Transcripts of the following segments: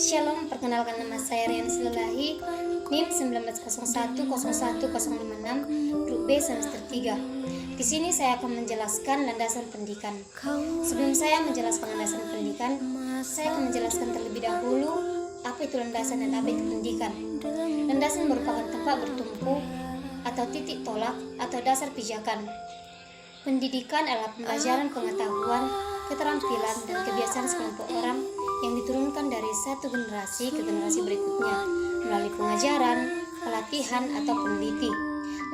Shalom, perkenalkan nama saya Rian Silalahi, NIM 19010156, Grup B semester 3. Di sini saya akan menjelaskan landasan pendidikan. Sebelum saya menjelaskan landasan pendidikan, saya akan menjelaskan terlebih dahulu apa itu landasan dan apa itu pendidikan. Landasan merupakan tempat bertumpu atau titik tolak atau dasar pijakan. Pendidikan adalah pembelajaran pengetahuan, keterampilan, dan kebiasaan sekelompok orang yang diturunkan dari satu generasi ke generasi berikutnya melalui pengajaran, pelatihan, atau peneliti.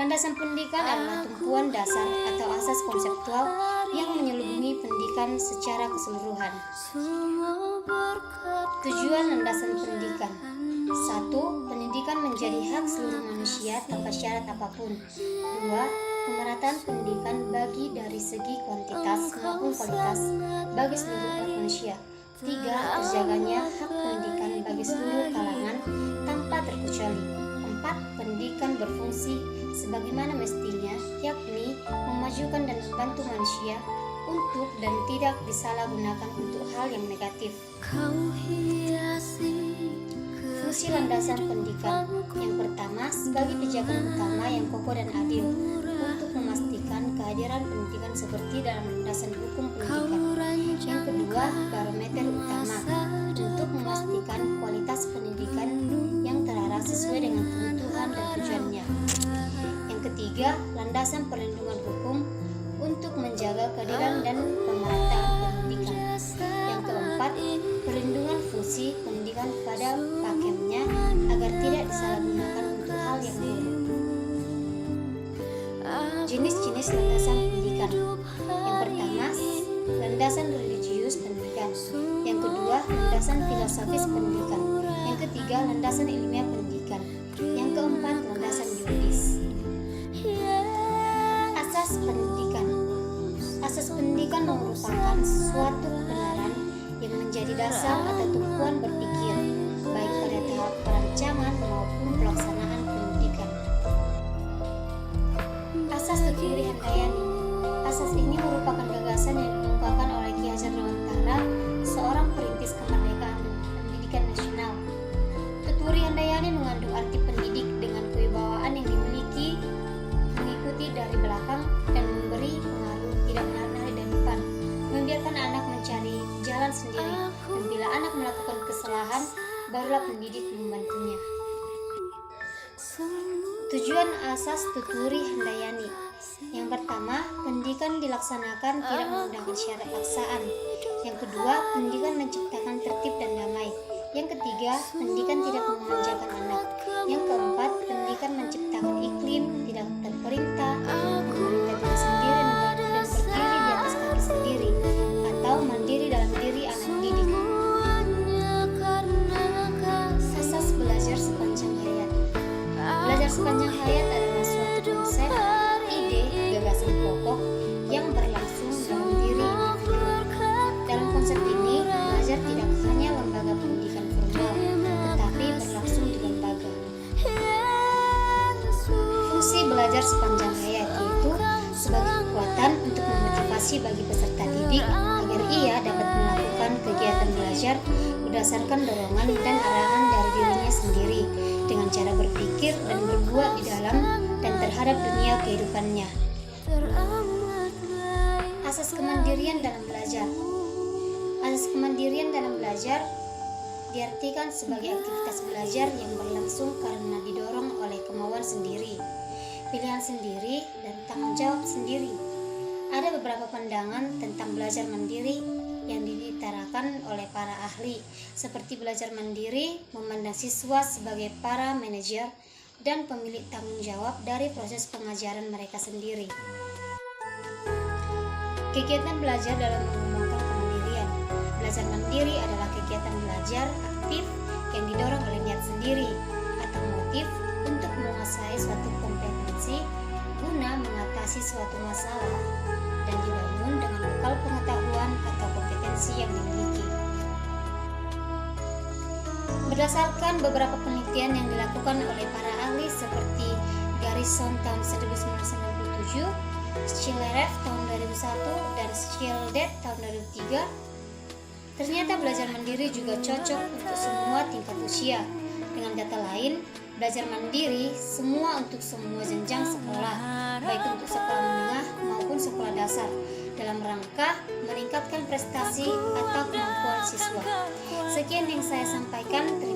Landasan pendidikan adalah tumpuan dasar atau asas konseptual yang menyelubungi pendidikan secara keseluruhan. Tujuan landasan pendidikan: 1. Pendidikan menjadi hak seluruh manusia tanpa syarat apapun. 2. Pemerataan pendidikan bagi dari segi kuantitas maupun kualitas bagi seluruh umat manusia. 3. Terjaganya hak pendidikan bagi seluruh kalangan tanpa terkecuali. 4. Pendidikan berfungsi sebagaimana mestinya, yakni memajukan dan membantu manusia untuk dan tidak disalahgunakan untuk hal yang negatif. Fungsi landasan pendidikan: yang pertama, sebagai pijakan utama yang kokoh dan adil untuk memastikan kehadiran pendidikan seperti dalam landasan hukum pendidikan. Yang kedua, barometer utama untuk memastikan kualitas pendidikan yang terarah sesuai dengan kebutuhan dan tujuannya. Yang ketiga, landasan perlindungan hukum untuk menjaga keadilan dan pemerataan pendidikan. Yang keempat, perlindungan fungsi pendidikan pada pakemnya agar tidak disalahgunakan untuk hal yang buruk. Jenis-jenis landasan pendidikan: yang pertama, landasan religius pendidikan. Yang kedua, landasan filosofis pendidikan. Yang ketiga, landasan ilmiah pendidikan. Yang keempat, landasan yuridis. Asas pendidikan. Asas pendidikan merupakan suatu kebenaran yang menjadi dasar atau tumpuan berpikir, baik pada tahap perancangan maupun pelaksanaan pendidikan. Asas Tuturi Handayani. Asas ini merupakan gagasan yang dikemukakan oleh Ki Hajar Dewantara, seorang perintis kemerdekaan pendidikan nasional. Tuturi Handayani mengandung arti pendidik dengan kewibawaan yang dimiliki, mengikuti dari belakang dan memberi pengaruh, tidak menarik dari depan, membiarkan anak mencari jalan sendiri, dan bila anak melakukan kesalahan, barulah pendidik membantunya. Tujuan asas Tuturi Handayani: yang pertama, pendidikan dilaksanakan tidak menggunakan syarat paksaan. Yang kedua, pendidikan menciptakan tertib dan damai. Yang ketiga, pendidikan tidak memanjakan anak. Yang keempat, pendidikan menciptakan iklim tidak terperintah, memerintah diri sendiri dan berdiri di atas kaki sendiri, atau mandiri dalam diri anak didik. Asas belajar sepanjang hayat. Belajar sepanjang hayat adalah suatu konsep, ide, gagasan pokok yang berlangsung dalam diri individu. Dalam konsep ini, belajar tidak hanya lembaga pendidikan formal, tetapi berlangsung di lembaga. Fungsi belajar sepanjang hayat yaitu sebagai kekuatan untuk memotivasi bagi peserta didik agar ia dapat melakukan kegiatan belajar berdasarkan dorongan dan arahan dari dirinya sendiri dengan cara berpikir dan berbuat di dalam dan terhadap dunia kehidupannya. Asas kemandirian dalam belajar. Asas kemandirian dalam belajar diartikan sebagai aktivitas belajar yang berlangsung karena didorong oleh kemauan sendiri, pilihan sendiri, dan tanggung jawab sendiri. Ada beberapa pandangan tentang belajar mandiri yang diutarakan oleh para ahli, seperti belajar mandiri memandang siswa sebagai para manajer dan pemilik tanggung jawab dari proses pengajaran mereka sendiri. Kegiatan belajar dalam mengembangkan kemandirian. Belajar mandiri adalah kegiatan belajar aktif yang didorong oleh niat sendiri atau motif untuk menguasai suatu kompetensi guna mengatasi suatu masalah dan dibangun dengan bekal pengetahuan atau kompetensi yang dimiliki. Berdasarkan beberapa penelitian yang dilakukan oleh para ahli seperti Garrison tahun 1997, Schillerev tahun 2001, dan Schilded tahun 2003, Ternyata belajar mandiri juga cocok untuk semua tingkat usia. Dengan kata lain, belajar mandiri semua untuk semua jenjang sekolah, baik untuk sekolah menengah maupun sekolah dasar, dalam rangka meningkatkan prestasi atau kemampuan siswa. Sekian yang saya sampaikan.